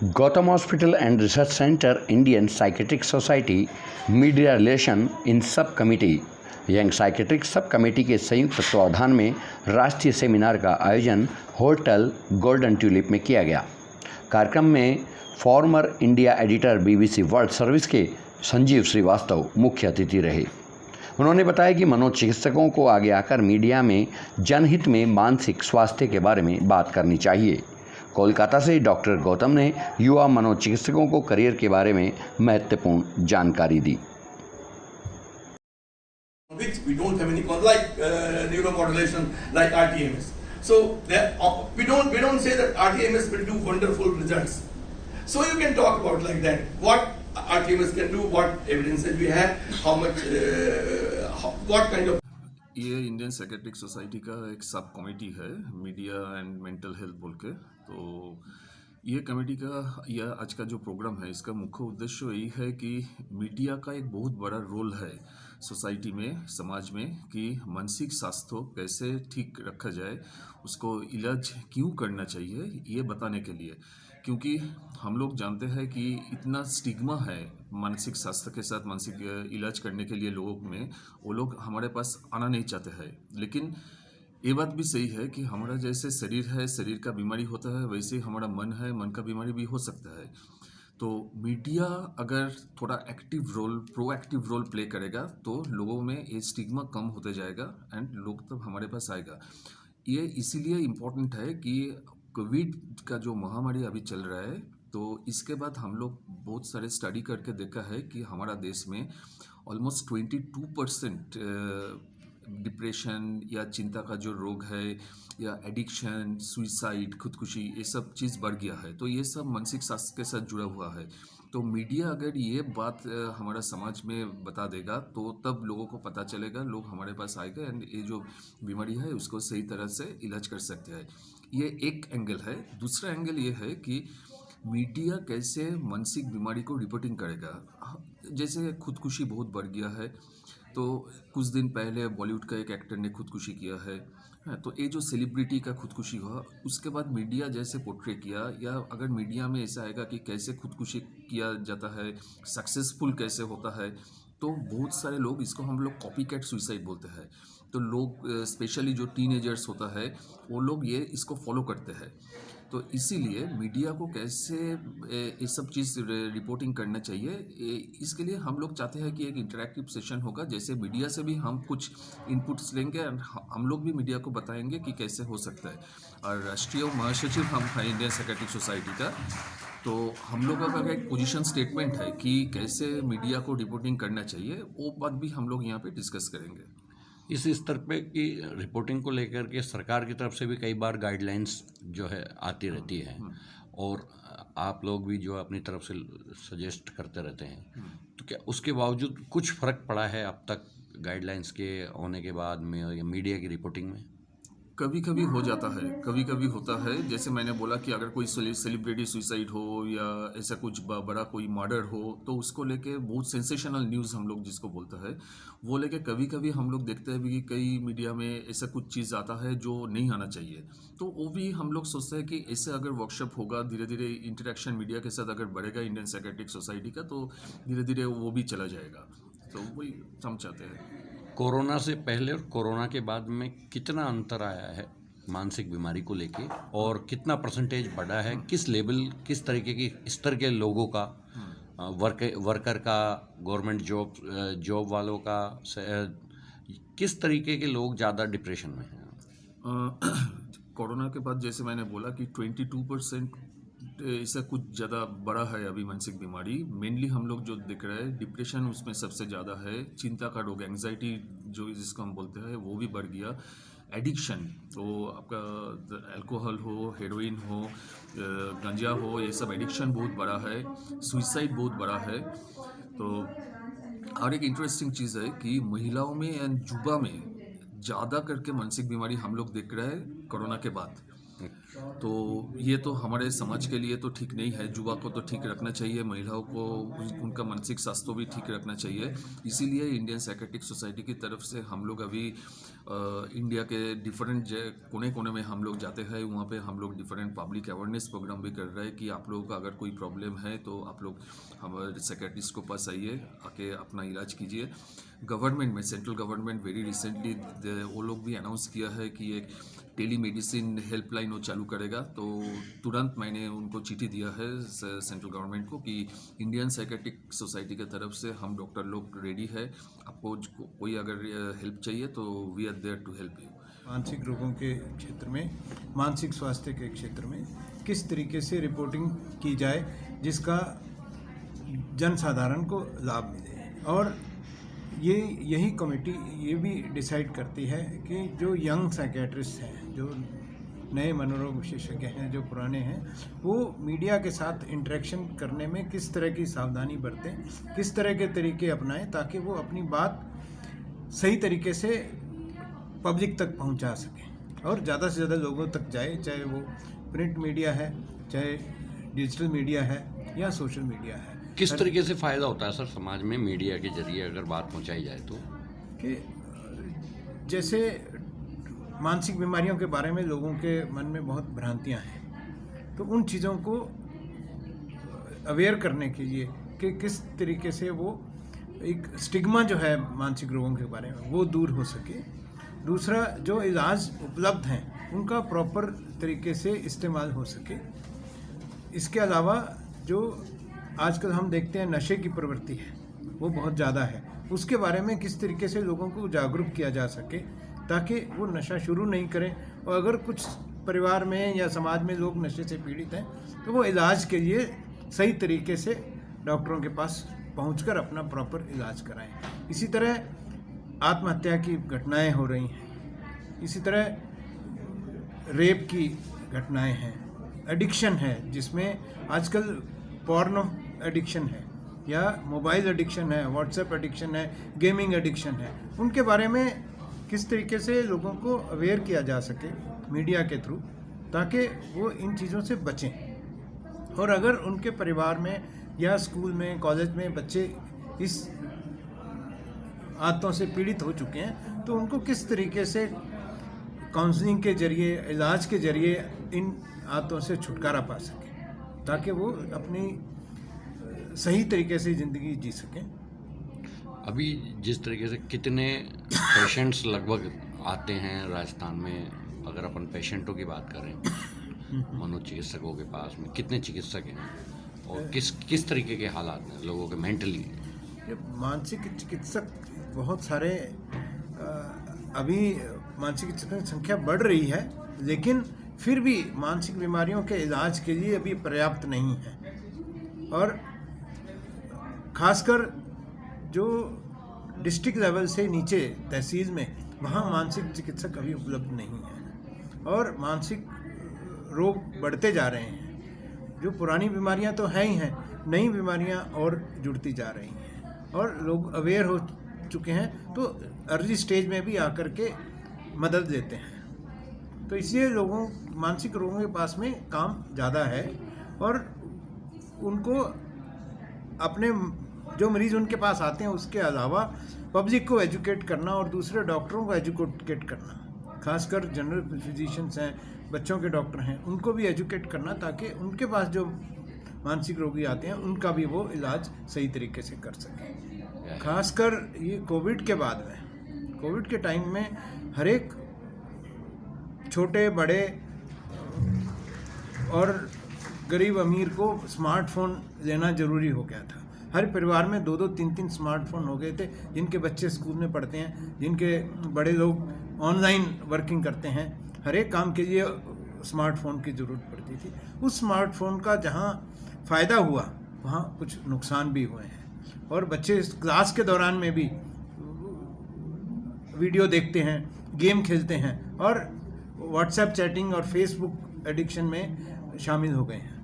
Gotham Hospital and Research Center Indian Psychiatric Society media relation in sub committee young psychiatric sub committee के संयुक्त तत्वावधान में राष्ट्रीय seminar का आयोजन होटल गोल्डन ट्यूलिप में किया गया। कार्यक्रम में farmer India editor BBC world service के संजीव श्रीवास्तव मुख्य अतिथि रहे। उन्होंने बताया कि मनोचिकित्सकों को आगे आकर मीडिया में जनहित में मानसिक स्वास्थ्य के बारे में बात करनी चाहिए। कोलकाता से डॉक्टर गौतम ने युवा मनोचिकित्सकों को करियर के बारे में महत्वपूर्ण जानकारी दी। Which we don't have any like neuromodulation like RTMS. So we don't say that RTMS will do wonderful results. So you can talk about like that. What RTMS can do, what evidences we have, how much, what kind of. ये Indian psychiatric society का एक sub committee है media and mental health बोल के। तो ये committee का यह आज का जो प्रोग्राम है इसका मुख्य उद्देश्य यही है कि मीडिया का एक बहुत बड़ा रोल है सोसाइटी में, समाज में, कि मानसिक स्वास्थ्य कैसे ठीक रखा जाए, उसको इलाज क्यों करना चाहिए ये बताने के लिए। क्योंकि हम लोग जानते हैं कि इतना स्टिग्मा है मानसिक स्वास्थ्य के साथ, मानसिक इलाज करने के लिए लोगों में, वो लोग हमारे पास आना नहीं चाहते हैं। लेकिन ये बात भी सही है कि हमारा जैसे शरीर है, शरीर का बीमारी होता है, वैसे ही हमारा मन है, मन का बीमारी भी हो सकता है। तो मीडिया अगर थोड़ा active role, proactive role play करेगा तो लोगों में ये स्टिग्मा कम होते जाएगा एंड लोग तब हमारे पास आएगा। ये इसीलिए इम्पोर्टेंट है कि कोविड का जो महामारी अभी चल रहा है, तो इसके बाद हम लोग बहुत सारे स्टडी करके देखा है कि हमारा देश में ऑलमोस्ट 22% डिप्रेशन या चिंता का जो रोग है या एडिक्शन, सुइसाइड, खुदकुशी, ये सब चीज़ बढ़ गया है। तो ये सब मानसिक स्वास्थ्य के साथ जुड़ा हुआ है। तो मीडिया अगर ये बात हमारा समाज में बता देगा तो तब लोगों को पता चलेगा, लोग हमारे पास आएगा एंड ये जो बीमारी है उसको सही तरह से इलाज कर सकते हैं। ये एक एंगल है। दूसरा एंगल ये है कि मीडिया कैसे मानसिक बीमारी को रिपोर्टिंग करेगा। जैसे खुदकुशी बहुत बढ़ गया है, तो कुछ दिन पहले बॉलीवुड का एक एक्टर ने खुदकुशी किया है। तो ये जो सेलिब्रिटी का खुदकुशी हुआ, उसके बाद मीडिया जैसे पोर्ट्रे किया, या अगर मीडिया में ऐसा आएगा कि कैसे खुदकुशी किया जाता है, सक्सेसफुल कैसे होता है, तो बहुत सारे लोग, इसको हम लोग कॉपी कैट सुइसाइड बोलते हैं। तो लोग स्पेशली जो टीनेजर्स होता है वो लोग ये इसको फॉलो करते हैं। तो इसीलिए मीडिया को कैसे ये सब चीज़ रिपोर्टिंग करना चाहिए, इसके लिए हम लोग चाहते हैं कि एक इंटरैक्टिव सेशन होगा। जैसे मीडिया से भी हम कुछ इनपुट्स लेंगे और हम लोग भी मीडिया को बताएंगे कि कैसे हो सकता है। और राष्ट्रीय महासचिव हम हैं इंडियन साइकेट्रिक सोसाइटी का, तो हम लोगों का एक पोजीशन स्टेटमेंट है कि कैसे मीडिया को रिपोर्टिंग करना चाहिए, वो बात भी हम लोग यहाँ पे डिस्कस करेंगे। इस स्तर पे की रिपोर्टिंग को लेकर के सरकार की तरफ से भी कई बार गाइडलाइंस जो है आती रहती है, और आप लोग भी जो अपनी तरफ से सजेस्ट करते रहते हैं। तो क्या उसके बावजूद कुछ फ़र्क पड़ा है अब तक गाइडलाइंस के होने के बाद में या मीडिया की रिपोर्टिंग में? कभी कभी हो जाता है, कभी कभी होता है। जैसे मैंने बोला कि अगर कोई सेलिब्रिटी सुइसाइड हो या ऐसा कुछ बड़ा कोई मर्डर हो, तो उसको लेके बहुत सेंसेशनल न्यूज़ हम लोग जिसको बोलता है, वो लेके कभी कभी हम लोग देखते हैं भी कि कई मीडिया में ऐसा कुछ चीज़ आता है जो नहीं आना चाहिए। तो वो भी हम लोग सोचते हैं कि ऐसे अगर वर्कशॉप होगा, धीरे धीरे इंटरेक्शन मीडिया के साथ अगर बढ़ेगा इंडियन साइकेट्रिक सोसाइटी का, तो धीरे धीरे वो भी चला जाएगा। तो वही हम चाहते हैं। कोरोना से पहले और कोरोना के बाद में कितना अंतर आया है मानसिक बीमारी को लेके, और कितना परसेंटेज बढ़ा है, किस लेवल, किस तरीके की स्तर के लोगों का, वर्कर का, गवर्नमेंट जॉब वालों का, किस तरीके के लोग ज़्यादा डिप्रेशन में हैं? कोरोना के बाद जैसे मैंने बोला कि 22% ऐसा कुछ ज़्यादा बड़ा है अभी मानसिक बीमारी। मेनली हम लोग जो देख रहे हैं डिप्रेशन उसमें सबसे ज़्यादा है, चिंता का रोग, एंग्जाइटी जो जिसको हम बोलते हैं वो भी बढ़ गया। एडिक्शन, तो आपका अल्कोहल हो, हेरोइन हो, गांजा हो, ये सब एडिक्शन बहुत बड़ा है। सुइसाइड बहुत बड़ा है। तो और एक इंटरेस्टिंग चीज़ है कि महिलाओं में एंड युवा में ज़्यादा करके मानसिक बीमारी हम लोग देख रहे हैं कोरोना के बाद। तो ये तो हमारे समाज के लिए तो ठीक नहीं है। युवा को तो ठीक रखना चाहिए, महिलाओं को उनका मानसिक स्वास्थ्य भी ठीक रखना चाहिए। इसीलिए इंडियन साइकेट्रिक सोसाइटी की तरफ से हम लोग अभी इंडिया के डिफरेंट कोने कोने में हम लोग जाते हैं। वहाँ पे हम लोग डिफरेंट पब्लिक अवेयरनेस प्रोग्राम भी कर रहे हैं कि आप लोगों का अगर कोई प्रॉब्लम है तो आप लोग हमारे साइकेट्रिस्ट को पास आइए, आके अपना इलाज कीजिए। गवर्नमेंट में, सेंट्रल गवर्नमेंट वेरी रिसेंटली वो लोग भी अनाउंस किया है कि एक टेली मेडिसिन हेल्पलाइन वो चालू करेगा। तो तुरंत मैंने उनको चिट्ठी दिया है सेंट्रल गवर्नमेंट को कि इंडियन साइकेट्रिक सोसाइटी की तरफ से हम डॉक्टर लोग रेडी है, आपको कोई अगर हेल्प चाहिए तो we are there to help you. मानसिक रोगों के क्षेत्र में, मानसिक स्वास्थ्य के क्षेत्र में किस तरीके से रिपोर्टिंग की जाए जिसका जनसाधारण को लाभ मिले, और यही कमेटी ये भी डिसाइड करती है कि जो यंग साइकेट्रिस्ट हैं, जो नए मनोरोग विशेषज्ञ हैं, जो पुराने हैं, वो मीडिया के साथ इंटरेक्शन करने में किस तरह की सावधानी बरतें, किस तरह के तरीके अपनाएं ताकि वो अपनी बात सही तरीके से पब्लिक तक पहुंचा सकें और ज़्यादा से ज़्यादा लोगों तक जाए, चाहे वो प्रिंट मीडिया है, चाहे डिजिटल मीडिया है या सोशल मीडिया है। किस तरीके से फ़ायदा होता है सर समाज में मीडिया के जरिए अगर बात पहुंचाई जाए तो? कि जैसे मानसिक बीमारियों के बारे में लोगों के मन में बहुत भ्रांतियां हैं, तो उन चीज़ों को अवेयर करने के लिए कि किस तरीके से वो एक स्टिग्मा जो है मानसिक रोगों के बारे में वो दूर हो सके। दूसरा, जो इलाज उपलब्ध हैं उनका प्रॉपर तरीके से इस्तेमाल हो सके। इसके अलावा जो आजकल हम देखते हैं नशे की प्रवृत्ति है वो बहुत ज़्यादा है, उसके बारे में किस तरीके से लोगों को जागरूक किया जा सके ताकि वो नशा शुरू नहीं करें, और अगर कुछ परिवार में या समाज में लोग नशे से पीड़ित हैं तो वो इलाज के लिए सही तरीके से डॉक्टरों के पास पहुंचकर अपना प्रॉपर इलाज कराएं। इसी तरह आत्महत्या की घटनाएं हो रही हैं, इसी तरह रेप की घटनाएं हैं, एडिक्शन है जिसमें आजकल पॉर्नो एडिक्शन है या मोबाइल एडिक्शन है, व्हाट्सएप एडिक्शन है, गेमिंग एडिक्शन है, उनके बारे में किस तरीके से लोगों को अवेयर किया जा सके मीडिया के थ्रू ताकि वो इन चीज़ों से बचें। और अगर उनके परिवार में या स्कूल में, कॉलेज में बच्चे इस आदतों से पीड़ित हो चुके हैं तो उनको किस तरीके से काउंसलिंग के जरिए, इलाज के जरिए इन आदतों से छुटकारा पा सकें ताकि वो अपनी सही तरीके से ज़िंदगी जी सकें। अभी जिस तरीके से कितने पेशेंट्स लगभग आते हैं राजस्थान में, अगर अपन पेशेंटों की बात करें मनोचिकित्सकों के पास में कितने चिकित्सक हैं और किस तरीके के हालात हैं लोगों के मेंटली? मानसिक चिकित्सक बहुत सारे, अभी मानसिक चिकित्सकों की संख्या बढ़ रही है, लेकिन फिर भी मानसिक बीमारियों के इलाज के लिए अभी पर्याप्त नहीं है, और ख़ासकर जो डिस्ट्रिक्ट लेवल से नीचे तहसील में, वहाँ मानसिक चिकित्सक अभी उपलब्ध नहीं है और मानसिक रोग बढ़ते जा रहे हैं। जो पुरानी बीमारियाँ तो हैं ही हैं, नई बीमारियाँ और जुड़ती जा रही हैं और लोग अवेयर हो चुके हैं तो अर्ली स्टेज में भी आकर के मदद लेते हैं। तो इसलिए लोगों मानसिक रोगों के पास में काम ज़्यादा है और उनको अपने जो मरीज़ उनके पास आते हैं उसके अलावा पब्लिक को एजुकेट करना और दूसरे डॉक्टरों को एजुकेट करना, खासकर जनरल फिजिशियंस हैं, बच्चों के डॉक्टर हैं, उनको भी एजुकेट करना ताकि उनके पास जो मानसिक रोगी आते हैं उनका भी वो इलाज सही तरीके से कर सकें। खासकर ये कोविड के बाद में, कोविड के टाइम में हर एक छोटे बड़े और गरीब अमीर को स्मार्टफोन लेना ज़रूरी हो गया था। हर परिवार में 2-2, 3-3 स्मार्टफोन हो गए थे, जिनके बच्चे स्कूल में पढ़ते हैं, जिनके बड़े लोग ऑनलाइन वर्किंग करते हैं, हर एक काम के लिए स्मार्टफोन की ज़रूरत पड़ती थी। उस स्मार्टफोन का जहाँ फ़ायदा हुआ वहाँ कुछ नुकसान भी हुए हैं और बच्चे क्लास के दौरान में भी वीडियो देखते हैं, गेम खेलते हैं और व्हाट्सएप चैटिंग और फेसबुक एडिक्शन में शामिल हो गए हैं।